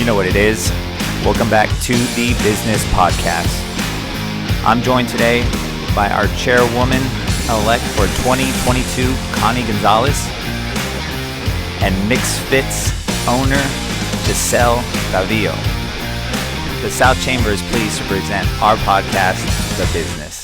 know what it is. Welcome back to the Business Podcast. I'm joined today by our chairwoman-elect for 2022, Connie Gonzalez, and Mixfit's owner, Gisselle Calvillo. The South Chamber is pleased to present our podcast, The Business.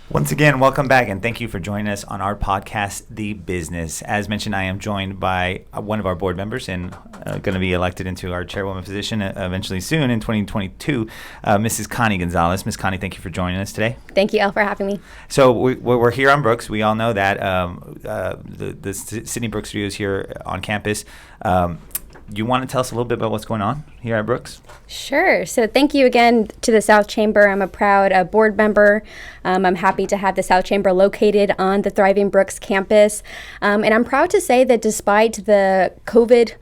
Once again, welcome back, and thank you for joining us on our podcast, The Business. As mentioned, I am joined by one of our board members and going to be elected into our chairwoman position eventually soon in 2022, Mrs. Connie Gonzalez. Ms. Connie, thank you for joining us today. Thank you, Elle, for having me. So we're here on Brooks. We all know that the Sydney Brooks Studios here on campus. You want to tell us a little bit about what's going on here at Brooks? Sure. So thank you again to the South Chamber. I'm a proud board member. I'm happy to have the South Chamber located on the thriving Brooks campus. And I'm proud to say that despite the COVID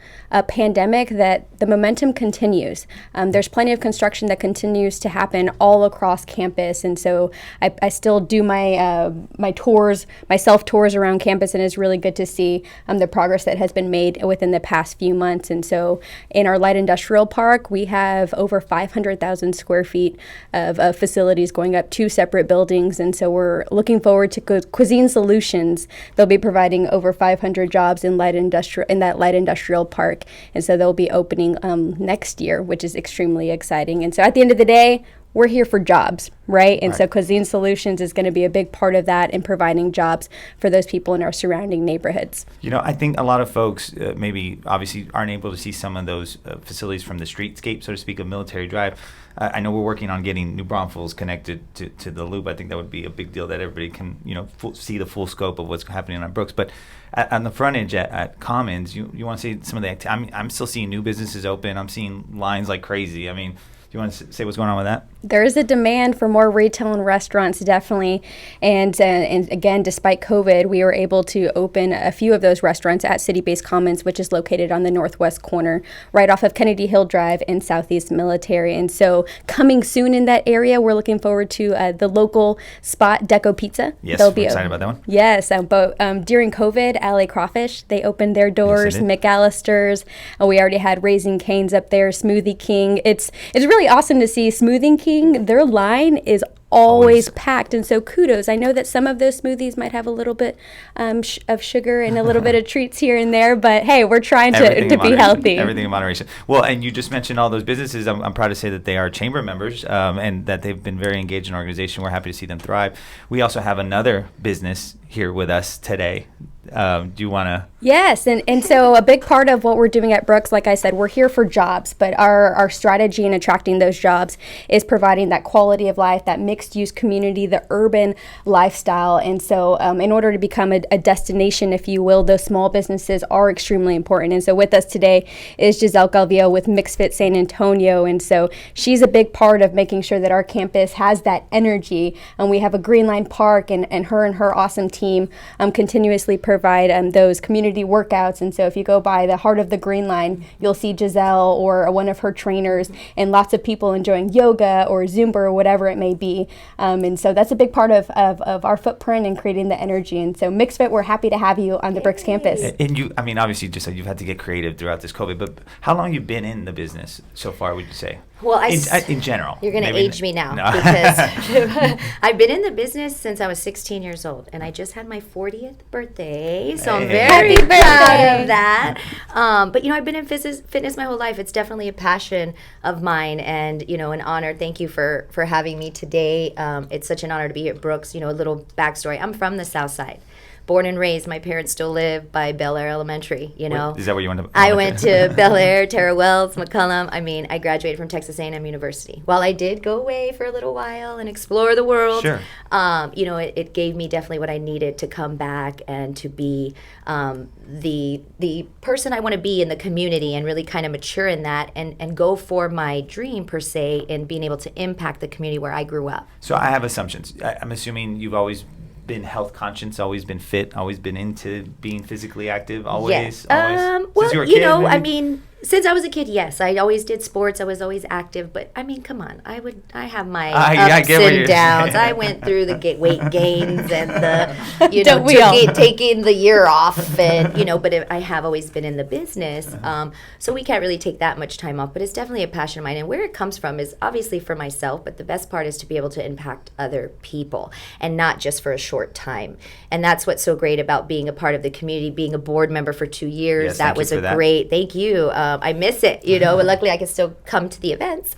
pandemic, that the momentum continues. There's plenty of construction that continues to happen all across campus. And so I still do my tours, my self-tours around campus, and it's really good to see the progress that has been made within the past few months. And so in our light industrial park, we have over 500,000 square feet of facilities going up 2 separate buildings. And so we're looking forward to Cuisine Solutions. They'll be providing over 500 jobs in that light industrial park. And so they'll be opening next year, which is extremely exciting. And so at the end of the day, we're here for jobs, right? And so Cuisine Solutions is going to be a big part of that in providing jobs for those people in our surrounding neighborhoods. You know, I think a lot of folks maybe obviously aren't able to see some of those facilities from the streetscape, so to speak, of Military Drive. I know we're working on getting New Braunfels connected to the loop. I think that would be a big deal that everybody can, see the full scope of what's happening on Brooks. But on the front edge at Commons, you want to see some of the I'm still seeing new businesses open. I'm seeing lines like crazy. I mean, do you want to say what's going on with that? There is a demand for more retail and restaurants, definitely. And again, despite COVID, we were able to open a few of those restaurants at City Base Commons, which is located on the northwest corner, right off of Kennedy Hill Drive in Southeast Military. And so coming soon in that area, we're looking forward to the local spot, Deco Pizza. Yes, we're excited about that one. Yes, but during COVID, LA Crawfish, they opened their doors, yes, McAllister's. We already had Raising Cane's up there, Smoothie King. It's really awesome to see Smoothie King. Their line is always packed, and so kudos. I know that some of those smoothies might have a little bit of sugar and a little bit of treats here and there, but hey, we're trying to be healthy. Everything in moderation. Well, and you just mentioned all those businesses. I'm proud to say that they are chamber members and that they've been very engaged in our organization. We're happy to see them thrive. We also have another business here with us today. Do you want to? Yes, and so a big part of what we're doing at Brooks, like I said, we're here for jobs, but our strategy in attracting those jobs is providing that quality of life, that mixed-use community, the urban lifestyle. And so in order to become a destination, if you will, those small businesses are extremely important. And so with us today is Gisselle Calvillo with Mixfit San Antonio. And so she's a big part of making sure that our campus has that energy. And we have a Green Line Park, and her awesome team continuously provide those community workouts. And so if you go by the heart of the Green Line, you'll see Gisselle or one of her trainers and lots of people enjoying yoga or Zumba or whatever it may be. And so that's a big part of our footprint and creating the energy. And so Mixfit, we're happy to have you on the Brooks campus. And you, obviously, just you've had to get creative throughout this COVID, but how long have you been in the business so far, would you say? Well, in general. You're going to age me now because I've been in the business since I was 16 years old, and I just had my 40th birthday, so I'm very proud of that. But, I've been in fitness my whole life. It's definitely a passion of mine and, an honor. Thank you for having me today. It's such an honor to be here at Brooks. A little backstory. I'm from the South Side. Born and raised, my parents still live by Bel Air Elementary, Wait, is that where you went to? I went to Bel Air, Terra Wells, McCullum. I graduated from Texas A&M University. While I did go away for a little while and explore the world, sure. It gave me definitely what I needed to come back and to be the person I want to be in the community and really kind of mature in that and go for my dream, per se, in being able to impact the community where I grew up. So I have assumptions. I'm assuming you've always been health conscious, always been fit, always been into being physically active, always? Yes. Since you were a kid, maybe? Since I was a kid, yes. I always did sports. I was always active. But, I mean, come on. I have my ups and downs. I went through the weight gains and the, taking the year off. And, but I have always been in the business. So we can't really take that much time off. But it's definitely a passion of mine. And where it comes from is obviously for myself. But the best part is to be able to impact other people and not just for a short time. And that's what's so great about being a part of the community, being a board member for 2 years. Yes, that was a great, thank you. I miss it, but luckily I can still come to the events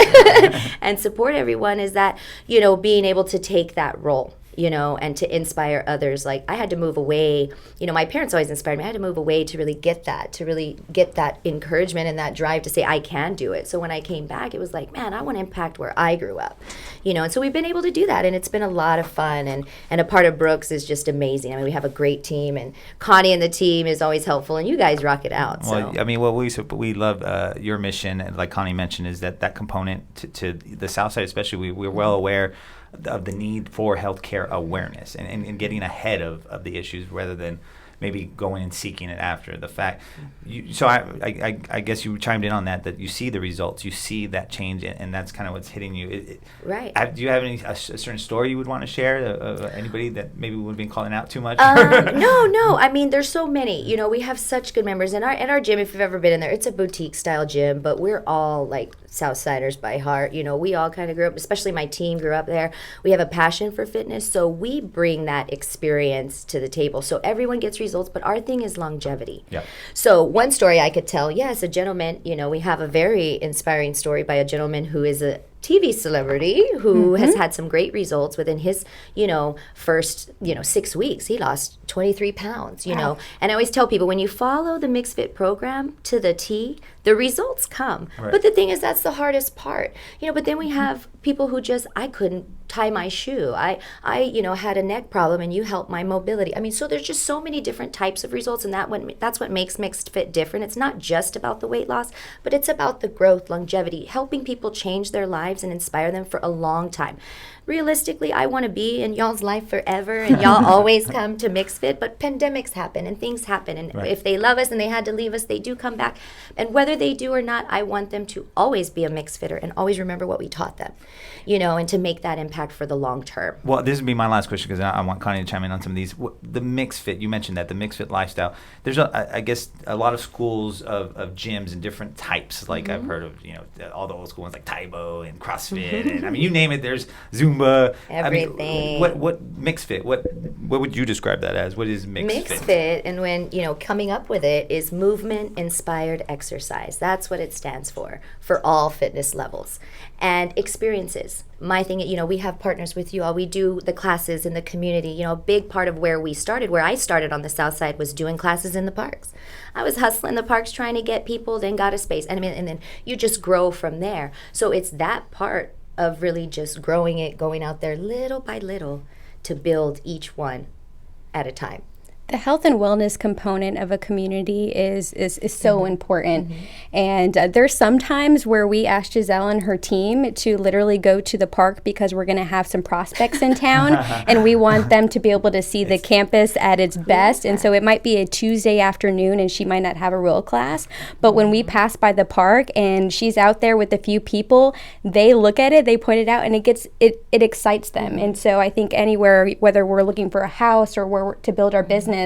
and support everyone, is that, being able to take that role, and to inspire others. Like, I had to move away, my parents always inspired me. I had to move away to really get that encouragement and that drive to say I can do it. So when I came back, it was like, man, I want to impact where I grew up, and so we've been able to do that, and it's been a lot of fun, and a part of Brooks is just amazing. I mean, we have a great team, and Connie and the team is always helpful, and you guys rock it out. Well, I mean, we love your mission, and like Connie mentioned, is that component to the South Side especially. We're well aware of the need for healthcare awareness and getting ahead of the issues rather than maybe going and seeking it after the fact. So I guess you chimed in on that you see the results, you see that change, and that's kind of what's hitting you. Right. Do you have a certain story you would want to share? Anybody that maybe would have been calling out too much? No. I mean, there's so many. We have such good members. In our gym, if you've ever been in there, it's a boutique-style gym, but we're all, like, Southsiders by heart. We all kind of grew up, especially my team grew up there. We have a passion for fitness, so we bring that experience to the table. So everyone gets results, but our thing is longevity. Yeah. So one story I could tell, yes, a gentleman, we have a very inspiring story by a gentleman who is a TV celebrity who has had some great results within his, first, 6 weeks. He lost 23 pounds, Wow. And I always tell people, when you follow the Mixed Fit program to the T, the results come. Right. But the thing is, that's the hardest part. But then we have people who I couldn't tie my shoe. I had a neck problem, and you helped my mobility. I mean, so there's just so many different types of results, and that's what makes Mixed Fit different. It's not just about the weight loss, but it's about the growth, longevity, helping people change their lives and inspire them for a long time. Realistically, I want to be in y'all's life forever, and y'all always come to Mixed Fit, but pandemics happen and things happen, and Right. if they love us and they had to leave us, they do come back. And whether they do or not, I want them to always be a Mixed Fitter and always remember what we taught them, and to make that impact for the long term. Well, this would be my last question, because I want Connie to chime in on some of these. The Mixed Fit, you mentioned that, the Mixed Fit lifestyle. There's, I guess, a lot of schools of gyms and different types. Like I've heard of, all the old school ones like Taibo and CrossFit. And I mean, you name it, there's Zumba. Everything. I mean, what Mixed Fit? What would you describe that as? What is Mixed Fit, and when, coming up with it, is movement-inspired exercise. That's what it stands for all fitness levels. And experiences. My thing, we have partners with you all. We do the classes in the community. A big part of where I started on the South Side, was doing classes in the parks. I was hustling the parks trying to get people, then got a space. And then you just grow from there. So it's that part of really just growing it, going out there little by little to build each one at a time. The health and wellness component of a community is so important. And there's some times where we ask Gisselle and her team to literally go to the park because we're going to have some prospects in town, and we want them to be able to see the campus at its best. And so it might be a Tuesday afternoon, and she might not have a real class. But when we pass by the park and she's out there with a few people, they look at it, they point it out, and it excites them. And so I think anywhere, whether we're looking for a house or where to build our business,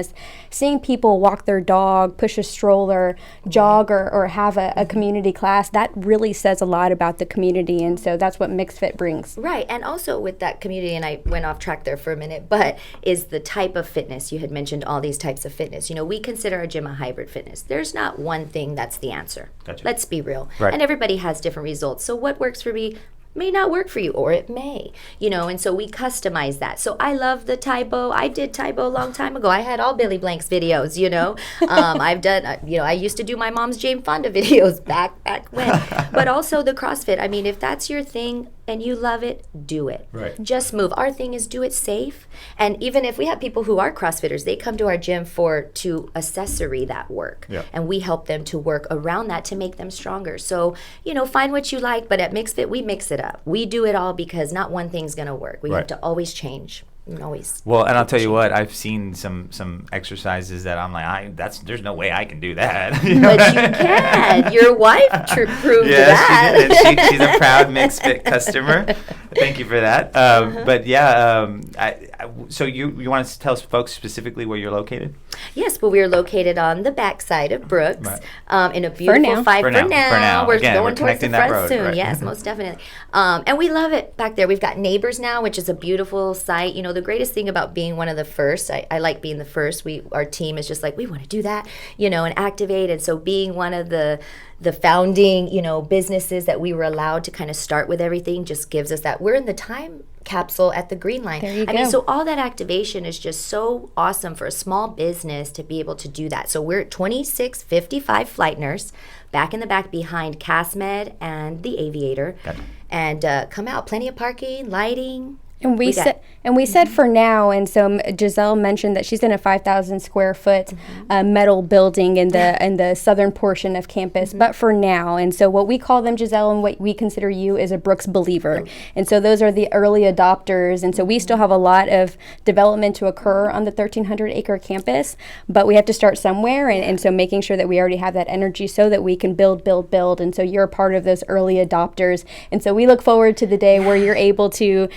seeing people walk their dog, push a stroller, jog, or have a community class, that really says a lot about the community. And so that's what Mixed Fit brings. Right. And also with that community, and I went off track there for a minute, but is the type of fitness. You had mentioned all these types of fitness. We consider our gym a hybrid fitness. There's not one thing that's the answer. Gotcha. Let's be real. Right. And everybody has different results. So what works for me may not work for you, or it may, and so we customize that. So I love the Taibo. I did Taibo a long time ago. I had all Billy Blanks videos, I've done, I used to do my mom's Jane Fonda videos back when, but also the CrossFit. I mean, if that's your thing and you love it, do it. Right. Just move. Our thing is do it safe. And even if we have people who are CrossFitters, they come to our gym to accessory that work. Yeah. And we help them to work around that to make them stronger. So, find what you like, but at Mixed Fit, we mix it up. We do it all because not one thing's going to work. We have to always change. always. Well, and I'll tell you what, I've seen some exercises that I'm like, there's no way I can do that. But you can. Your wife proved that. She did. And she's a proud MixFit customer. Thank you for that. But yeah, so you want to tell folks specifically where you're located? Yes, well, we are located on the backside of Brooks, in a beautiful For now. We're Again, going we're towards the connecting that front road, soon. right? Yes, most definitely. And we love it back there. We've got Neighbors now, which is a beautiful site. You know, the greatest thing about being one of the first, I like being the first. Our team is just like, we want to do that, and activate. And so being one of the founding, businesses that we were allowed to kind of start with everything just gives us that. We're in the time capsule at the Green Line. There you go. I mean, so all that activation is just so awesome for a small business to be able to do that. So we're at 2655 Flight Nurse, back in the back behind CastMed and the Aviator. Gotcha. And come out, plenty of parking, lighting. And we said for now, and so Gisselle mentioned that she's in a 5,000 square foot metal building in the southern portion of campus. But for now, and so what we call them, Gisselle, and what we consider you is a Brooks believer. And so those are the early adopters. And so we still have a lot of development to occur on the 1,300 acre campus, but we have to start somewhere. And so making sure that we already have that energy so that we can build. And so you're a part of those early adopters. And so we look forward to the day where you're able to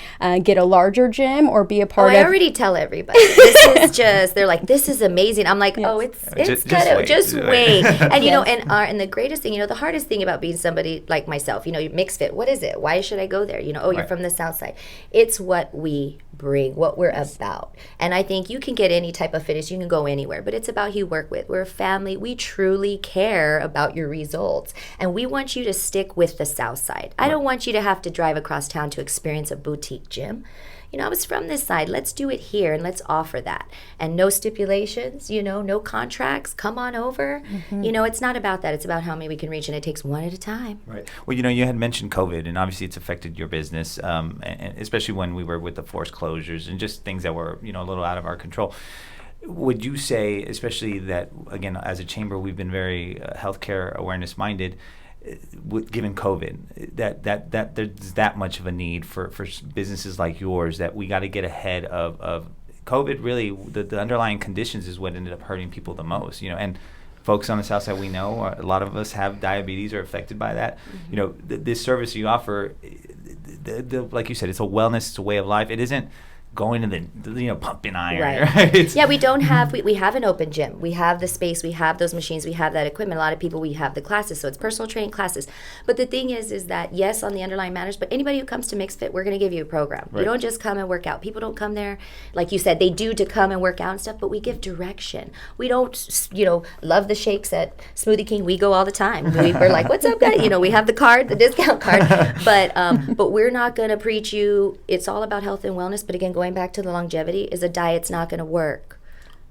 get a larger gym or be a part of. I already tell everybody. This is just, they're like, this is amazing. I'm like, it's just wait. And and the greatest thing, the hardest thing about being somebody like myself, MixFit, what is it? Why should I go there? You're from the South Side. It's what we bring, what we're about. And I think you can get any type of fitness, you can go anywhere, but it's about who you work with. We're a family. We truly care about your results. And we want you to stick with the South Side. I don't want you to have to drive across town to experience a boutique gym. I was from this side. Let's do it here and let's offer that. And no stipulations, no contracts. Come on over. It's not about that. It's about how many we can reach, and it takes one at a time. Right. Well, you had mentioned COVID, and obviously it's affected your business, and especially when we were with the forced closures and just things that were, a little out of our control. Would you say, especially that, again, as a chamber, we've been very healthcare awareness minded, given COVID, that there's that much of a need for businesses like yours that we got to get ahead of COVID? Really, the underlying conditions is what ended up hurting people the most, and folks on the South Side, we know a lot of us have diabetes or affected by that. This service you offer, like you said, it's a wellness, it's a way of life. It isn't going to the pumping iron. Right? Yeah, we don't have, we have an open gym. We have the space, we have those machines, we have that equipment. A lot of people, we have the classes, so it's personal training classes. But the thing is that, yes, on the underlying matters, but anybody who comes to MixFit, we're going to give you a program. Right. You don't just come and work out. People don't come there, like you said, they do to come and work out and stuff, but we give direction. We don't, love the shakes at Smoothie King. We go all the time. We're like, what's up, guys? We have the card, the discount card. But we're not going to preach you. It's all about health and wellness, but again, going back to the longevity, is a diet's not going to work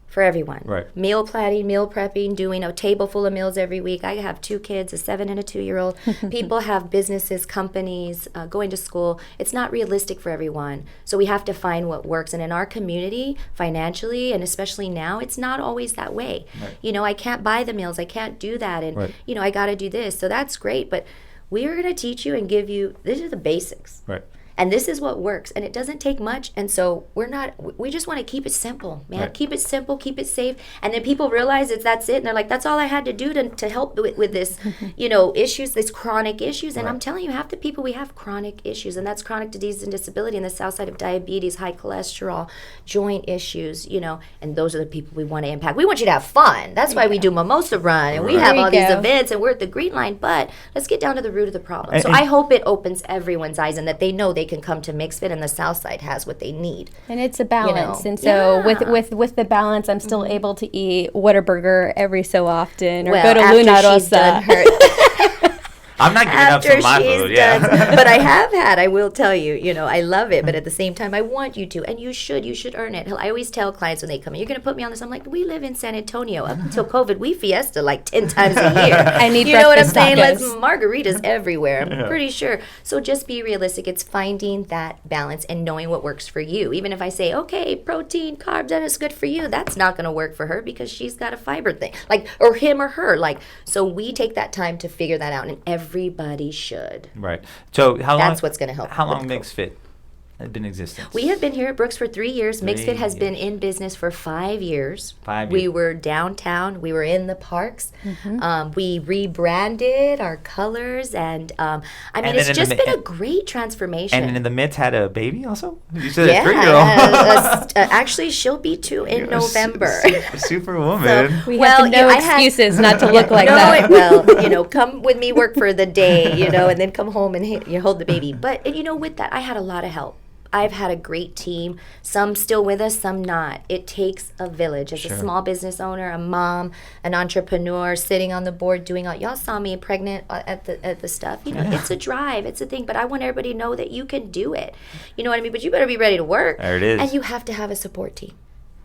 for everyone. Right. Meal planning, meal prepping, doing a table full of meals every week. I have 2 kids, a 7 and a 2-year-old. People have businesses, companies, going to school. It's not realistic for everyone. So we have to find what works. And in our community, financially, and especially now, it's not always that way. Right. I can't buy the meals. I can't do that. And, right. I got to do this. So that's great. But we are going to teach you and give you, these are the basics. Right. And this is what works, and it doesn't take much. And so we just want to keep it simple, man. Right. Keep it simple, keep it safe. And then people realize that's it, and they're like, that's all I had to do to help with this, issues, these chronic issues. And right. I'm telling you, half the people, we have chronic issues, and that's chronic disease and disability in the South Side of diabetes, high cholesterol, joint issues, and those are the people we want to impact. We want you to have fun. That's why we do Mimosa Run, and we have all these events, and we're at the Green Line, but let's get down to the root of the problem. So I hope it opens everyone's eyes, and that they know they can come to MixFit, and the South Side has what they need. And it's a balance. And so with the balance, I'm still able to eat Whataburger every so often, or go to Luna Rosa. I'm not giving up some of my food, But I have had, I will tell you, I love it, but at the same time, I want you to, and you should earn it. I always tell clients when they come in, you're going to put me on this. I'm like, we live in San Antonio. Up until COVID, we fiesta like 10 times a year. I need You know what I'm saying? Tacos. Let's margaritas everywhere. I'm pretty sure. So just be realistic. It's finding that balance and knowing what works for you. Even if I say, okay, protein, carbs, that is good for you, that's not going to work for her because she's got a fiber thing, or him or her. So we take that time to figure that out, and everybody should. Right. So how long? That's what's going to help. How long MixFit been in existence? We have been here at Brooks for 3 years. MixFit has been in business for 5 years. 5 years. We were downtown. We were in the parks. We rebranded our colors, and it's just been a great transformation. And in the midst had a baby also? You said a 3-year-old. Actually, she'll be 2 in November. Superwoman. So we have no excuses not to look like that. Well, come with me, work for the day, and then come home and hold the baby. But, with that, I had a lot of help. I've had a great team, some still with us, some not. It takes a village. As a small business owner, a mom, an entrepreneur, sitting on the board doing all. Y'all saw me pregnant at the stuff. It's a drive, it's a thing. But I want everybody to know that you can do it. You know what I mean? But you better be ready to work. There it is. And you have to have a support team.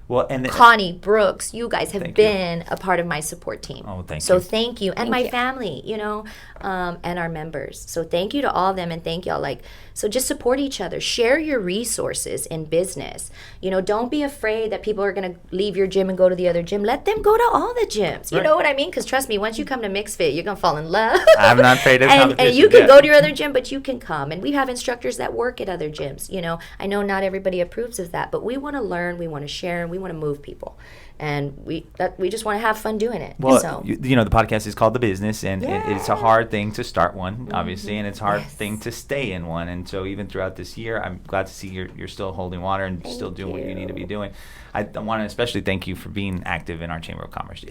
Well, and Connie, Brooks, you guys have been a part of my support team. Oh, thank you. So thank you. And my family, and our members. So thank you to all of them, and thank y'all. So just support each other. Share your resources in business. Don't be afraid that people are going to leave your gym and go to the other gym. Let them go to all the gyms. You know what I mean? Because trust me, once you come to MixFit, you're going to fall in love. I'm not afraid of competition. And you can go to your other gym, but you can come. And we have instructors that work at other gyms. I know not everybody approves of that, but we want to learn, we want to share, and we want to move people. And we just want to have fun doing it. Well, so. the podcast is called The Business, and it's a hard thing to start one, obviously, and it's a hard thing to stay in one. And so even throughout this year, I'm glad to see you're still holding water and still doing what you need to be doing. I want to especially thank you for being active in our Chamber of Commerce.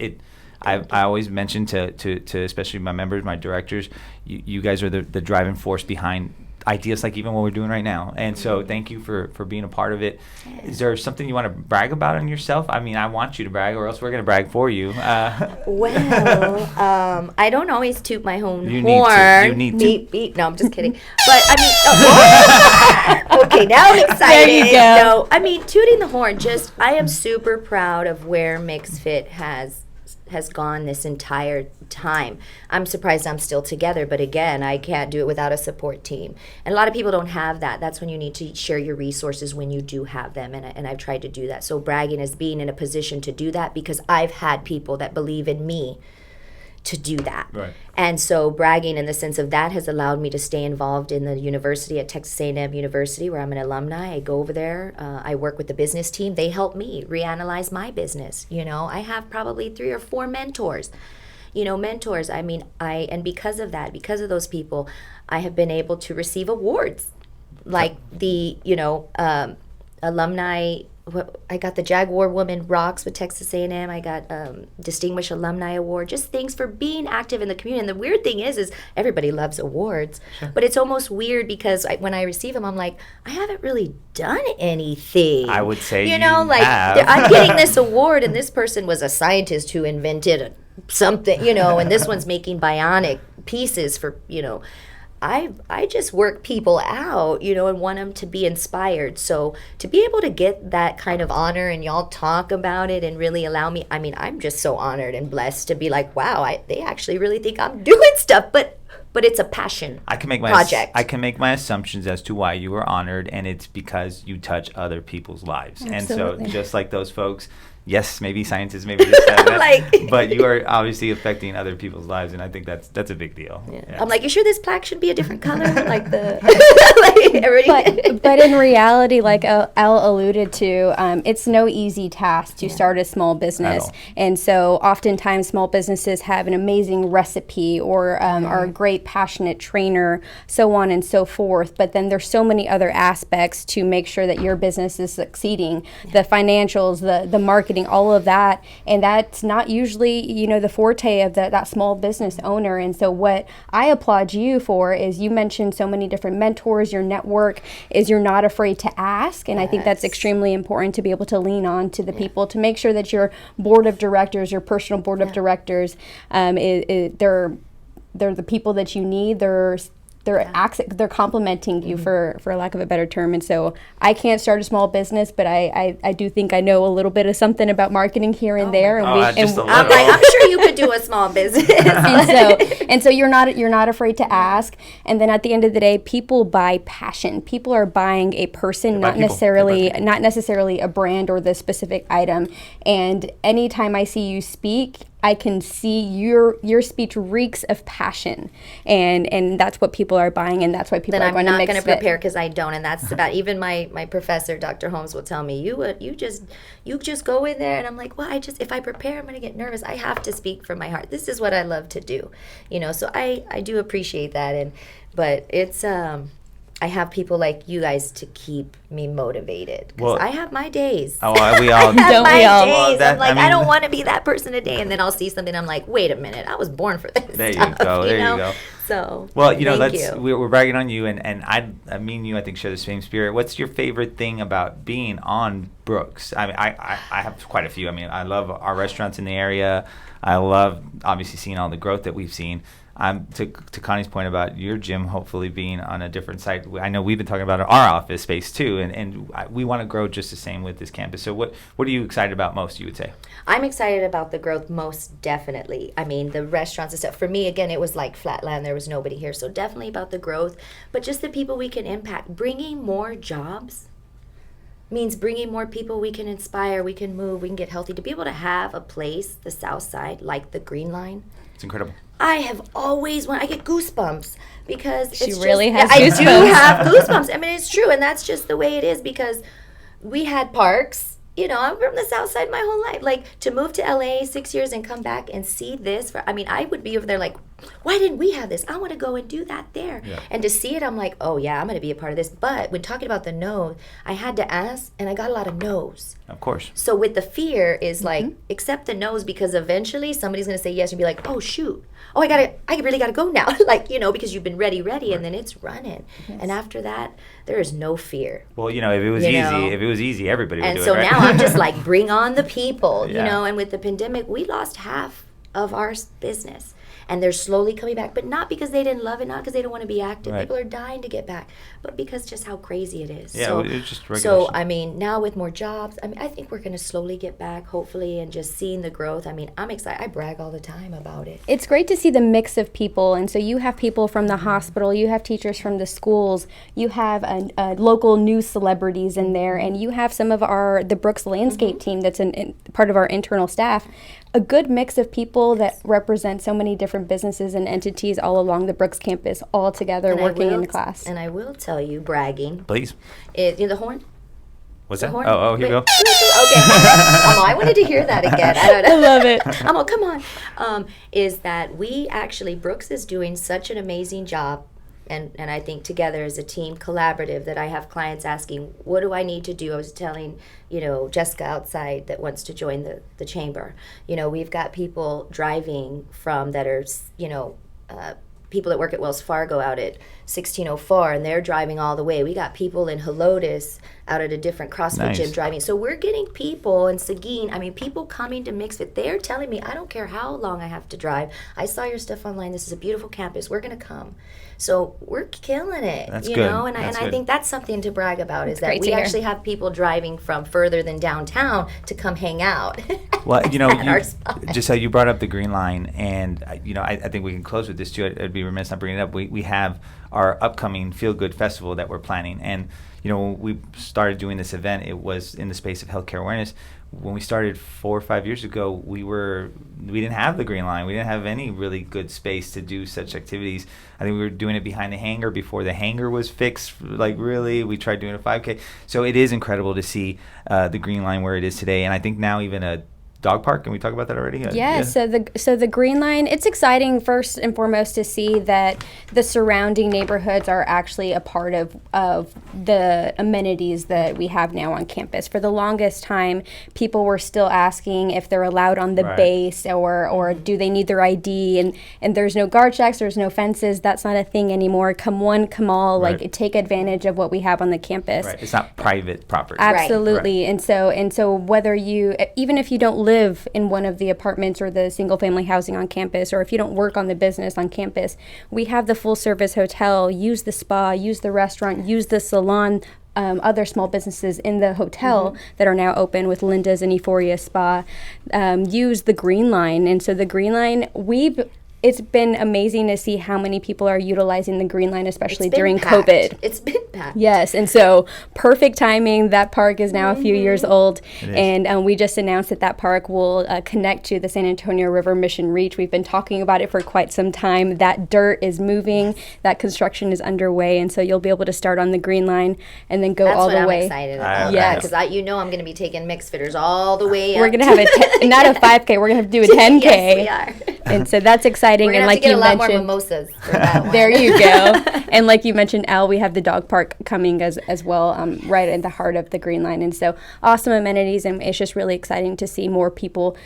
I always mention to especially my members, my directors, you guys are the driving force behind ideas like even what we're doing right now. And so thank you for being a part of it. Is there something you want to brag about on yourself? I mean, I want you to brag, or else we're going to brag for you. Well, I don't always toot my own horn. You need to. Beep, beep. No, I'm just kidding. But I mean, okay, now I'm excited. There you go. No, I mean, tooting the horn, I am super proud of where MixFit has gone this entire time. I'm surprised I'm still together, but again, I can't do it without a support team. And a lot of people don't have that. That's when you need to share your resources when you do have them, and I've tried to do that. So bragging is being in a position to do that because I've had people that believe in me to do that. Right. And so bragging in the sense of that has allowed me to stay involved in the university at Texas A&M University, where I'm an alumni. I go over there. I work with the business team. They help me reanalyze my business. I have probably 3 or 4 mentors. Mentors. I mean, and because of that, because of those people, I have been able to receive awards, like the alumni. I got the Jaguar Woman Rocks with Texas A&M. I got Distinguished Alumni Award, just things for being active in the community. And the weird thing is everybody loves awards, but it's almost weird because when I receive them, I'm like, I haven't really done anything. I would say I'm getting this award, and this person was a scientist who invented something, and this one's making bionic pieces for, I just work people out, and want them to be inspired. So to be able to get that kind of honor and y'all talk about it and really allow me, I mean, I'm just so honored and blessed to be like, wow, they actually really think I'm doing stuff, but it's a passion project. I can make my assumptions as to why you were honored, and it's because you touch other people's lives. Absolutely. And so just like those folks, yes, maybe scientists, maybe this, that, but you are obviously affecting other people's lives, and I think that's a big deal. Yeah. Yeah. I'm like, you sure this plaque should be a different color? But in reality, like Al alluded to, it's no easy task to start a small business. And so oftentimes small businesses have an amazing recipe or are a great passionate trainer, so on and so forth. But then there's so many other aspects to make sure that your business is succeeding, the financials, the marketing, all of that, and that's not usually the forte of that small business owner. And so what I applaud you for is you mentioned so many different mentors. Your network is you're not afraid to ask, and I think that's extremely important to be able to lean on to the people to make sure that your board of directors, your personal board of directors, they're the people that you need. They're complimenting you for lack of a better term. And so I can't start a small business, but I do think I know a little bit of something about marketing here and there. I'm sure you could do a small business. and so you're not afraid to ask. And then at the end of the day, people buy passion. People are buying a person, not necessarily a brand or the specific item. And anytime I see you speak, I can see your speech reeks of passion, and that's what people are buying, and that's why people are going to mix it. Then I'm not going to prepare because I don't, and that's about, even my professor, Dr. Holmes, will tell me, you just go in there, and I'm like, well, if I prepare, I'm going to get nervous. I have to speak from my heart. This is what I love to do, so I do appreciate that, but it's I have people like you guys to keep me motivated, because I have my days. Oh, we all don't we all? Days. I'm like, I don't want to be that person today, and then I'll see something. I'm like, wait a minute, I was born for this. There you go. There you go. So, well, we're bragging on you, and I mean, you, I think, share the same spirit. What's your favorite thing about being on Brooks? I mean, I have quite a few. I mean, I love our restaurants in the area. I love, obviously, seeing all the growth that we've seen. To Connie's point about your gym hopefully being on a different site, I know we've been talking about our office space too, and we want to grow just the same with this campus. So what are you excited about most, you would say? I'm excited about the growth most definitely. I mean, the restaurants and stuff. For me, again, it was like flatland. There was nobody here. So definitely about the growth, but just the people we can impact. Bringing more jobs means bringing more people we can inspire, we can move, we can get healthy. To be able to have a place, the South Side, like the Green Line. It's incredible. I have always I get goosebumps because she really has I goosebumps. do have goosebumps. I mean, it's true, and that's just the way it is, because we had parks. I'm from the South Side my whole life. Like, to move to LA 6 years and come back and see this, I would be over there like, why didn't we have this? I want to go and do that there. Yeah. And to see it, I'm like, oh yeah, I'm going to be a part of this. But when talking about the no, I had to ask, and I got a lot of no's. Of course. So with the fear is like, accept the no's, because eventually somebody's going to say yes and be like, oh shoot, oh I really got to go now. Like, because you've been ready, right. And then it's running. Yes. And after that, there is no fear. Well, if it was easy, everybody would do it. And so now I'm just like, bring on the people, and with the pandemic, we lost half of our business. And they're slowly coming back, but not because they didn't love it, not because they don't want to be active. Right. People are dying to get back, but because just how crazy it is. Yeah, it's just regulation. So, I mean, now with more jobs, I think we're going to slowly get back, hopefully, and just seeing the growth. I mean, I'm excited. I brag all the time about it. It's great to see the mix of people. And so you have people from the hospital, you have teachers from the schools, you have local news celebrities in there, and you have some of the Brooks landscape team that's part of our internal staff. A good mix of people that represent so many different businesses and entities all along the Brooks campus, all together working in the class. And I will tell you, bragging. Please. The horn? What's that? Horn? Oh, here we go. Okay. I wanted to hear that again. I don't know. I love it. Come on. Is that Brooks is doing such an amazing job. And I think together as a team, collaborative, that I have clients asking, what do I need to do? I was telling, Jessica outside that wants to join the chamber. We've got people driving from that are, people that work at Wells Fargo out at 1604, and they're driving all the way. We got people in Helotes out at a different CrossFit gym driving. So we're getting people in Seguin, people coming to mix it. They're telling me, I don't care how long I have to drive. I saw your stuff online. This is a beautiful campus. We're going to come. So we're killing it, that's good. And I think that's something to brag about, is that we actually have people driving from further than downtown to come hang out. Well, Gisselle, you brought up the Green Line, and I think we can close with this too. I'd be remiss not bringing it up. We have our upcoming Feel Good Festival that we're planning, and when we started doing this event, it was in the space of healthcare awareness. When we started 4 or 5 years ago, we didn't have the Green Line. We didn't have any really good space to do such activities. I think we were doing it behind the hangar before the hangar was fixed. Like, really, we tried doing a 5K. So it is incredible to see the Green Line where it is today. And I think now even a dog park. Can we talk about that already? Yeah. So the Green Line, it's exciting first and foremost to see that the surrounding neighborhoods are actually a part of the amenities that we have now on campus. For the longest time, people were still asking if they're allowed on the base or do they need their ID, and there's no guard checks, there's no fences. That's not a thing anymore. Come one, come all. Right. Like, take advantage of what we have on the campus. Right. It's not private property. Absolutely. Right. And so whether even if you don't live in one of the apartments or the single family housing on campus, or if you don't work on the business on campus, we have the full service hotel. Use the spa, use the restaurant, use the salon, other small businesses in the hotel that are now open with Linda's and Euphoria Spa. Use the Green Line. And so the Green Line, it's been amazing to see how many people are utilizing the Green Line, especially during packed. COVID. It's been packed. Yes, and so perfect timing. That park is now a few years old, and we just announced that park will connect to the San Antonio River Mission Reach. We've been talking about it for quite some time. That dirt is moving, that construction is underway, and so you'll be able to start on the Green Line and then go all the way. That's what I'm excited about. Yes. Because I'm going to be taking mixed fitters all the way up. We're going to have not a 5K, we're going to do a 10K. Yes, we are. And so that's exciting. We're going to have to get a lot more mimosas for that one. There you go. And like you mentioned, Elle, we have the dog park coming as well, right in the heart of the Green Line. And so awesome amenities, and it's just really exciting to see more people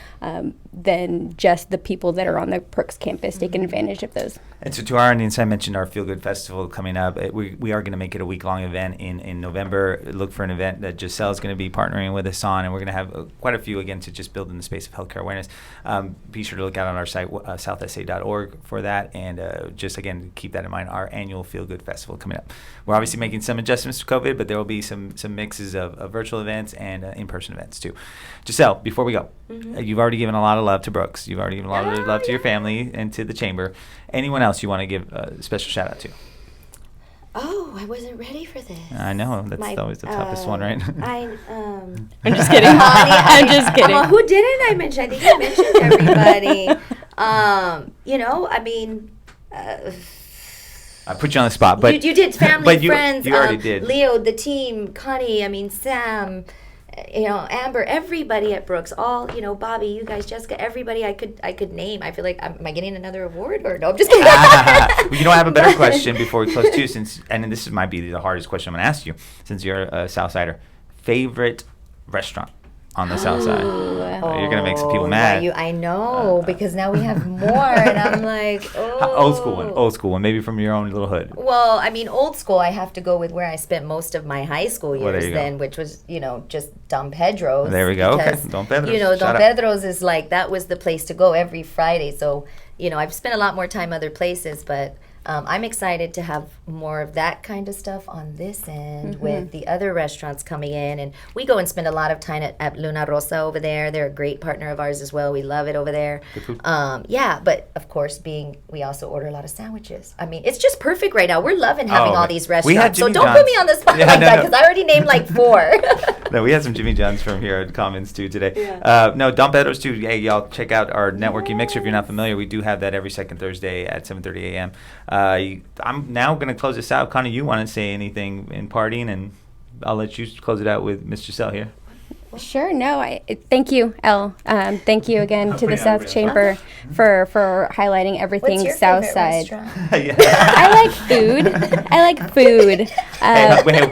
than just the people that are on the Brooks campus taking advantage of those. And so to our audience, I mentioned our Feel Good Festival coming up. We are going to make it a week-long event in November. Look for an event that Gisselle is going to be partnering with us on, and we're going to have quite a few, again, to just build in the space of healthcare awareness. Be sure to look out on our site, southsa.org, for that, and just, again, keep that in mind, our annual Feel Good Festival coming up. We're obviously making some adjustments to COVID, but there will be some mixes of virtual events and in-person events, too. Gisselle, before we go, you've already given a lot of love to Brooks. You've already given a lot of love to your family and to the chamber. Anyone else you want to give a special shout-out to? Oh, I wasn't ready for this. I know. That's always the toughest one, right? I'm just kidding. I'm just kidding. Who didn't I mention? I think I mentioned everybody. I put you on the spot, but you did family, but friends. You already did. Leo, the team, Connie. Sam. Amber, everybody at Brooks, all, Bobby, you guys, Jessica, everybody I could name. I feel like, am I getting another award or no? I'm just kidding. I have a better question before we close too, and this might be the hardest question I'm going to ask you, since you're a Southsider. Favorite restaurant on the South Side? You're going to make some people mad. I know, because now we have more, and I'm like, Old school one, maybe from your own little hood. Well, old school, I have to go with where I spent most of my high school years which was, just Don Pedro's. There we go, because, okay, Don Pedro's. Don Pedro's is like, that was the place to go every Friday, so, I've spent a lot more time other places, but I'm excited to have more of that kind of stuff on this end with the other restaurants coming in. And we go and spend a lot of time at Luna Rosa over there. They're a great partner of ours as well. We love it over there. Good food. But of course, we also order a lot of sandwiches. It's just perfect right now. We're loving having all these restaurants. So don't put me on the spot that, because I already named like 4. No, we had some Jimmy John's from here at Commons too today. Yeah. Don Pedro's too. Hey, y'all check out our networking mixer if you're not familiar. We do have that every second Thursday at 7:30 a.m. I'm now going to close this out. Connie, you want to say anything in parting, and I'll let you close it out with Miss Gisselle here. Sure. No, thank you, Elle. Thank you again to the South Chamber for highlighting everything What's your South favorite Side. restaurant? I like food.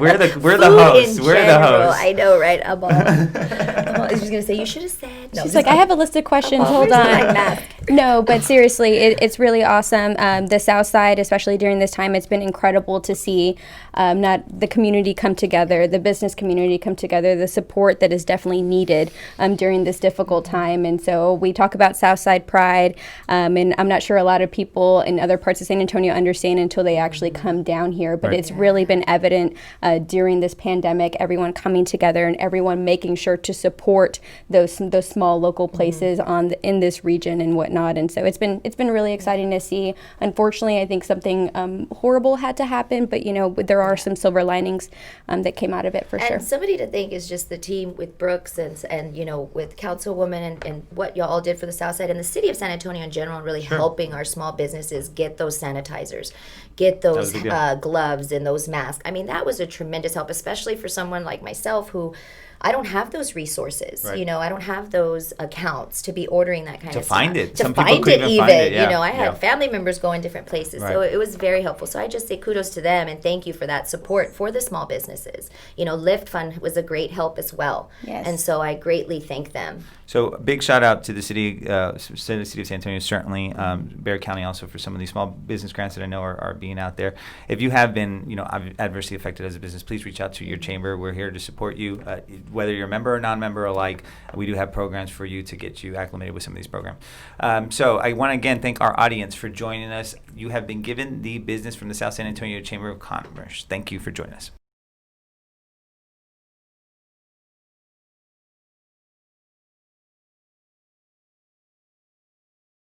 We're the hosts. We're the hosts. I know, right? I was just gonna say you should have said. No, She's like, I have a list of questions. Hold on. No, but seriously, it's really awesome. The South Side, especially during this time, it's been incredible to see not the community come together, the business community come together, the support that is definitely needed during this difficult time. And so we talk about Southside Pride, and I'm not sure a lot of people in other parts of San Antonio understand until they actually come down here. But it's really been evident during this pandemic, everyone coming together and everyone making sure to support those small local places in this region and whatnot. And so it's been really exciting to see. Unfortunately, I think something horrible had to happen, but there are some silver linings that came out of it for sure. And somebody to thank is just the team with Brooks and with Councilwoman and what y'all all did for the South Side and the city of San Antonio in general, really helping our small businesses get those sanitizers, get those gloves and those masks. That was a tremendous help, especially for someone like myself who I don't have those resources. I don't have those accounts to be ordering that kind of stuff. To find it even. I had family members going different places. So it was very helpful. So I just say kudos to them and thank you for that support for the small businesses. Lyft Fund was a great help as well. Yes. And so I greatly thank them. So a big shout out to the city of San Antonio, certainly, Bexar County also for some of these small business grants that I know are being out there. If you have been, adversely affected as a business, please reach out to your chamber. We're here to support you, whether you're a member or non-member alike. We do have programs for you to get you acclimated with some of these programs. So I want to again thank our audience for joining us. You have been given the business from the South San Antonio Chamber of Commerce. Thank you for joining us.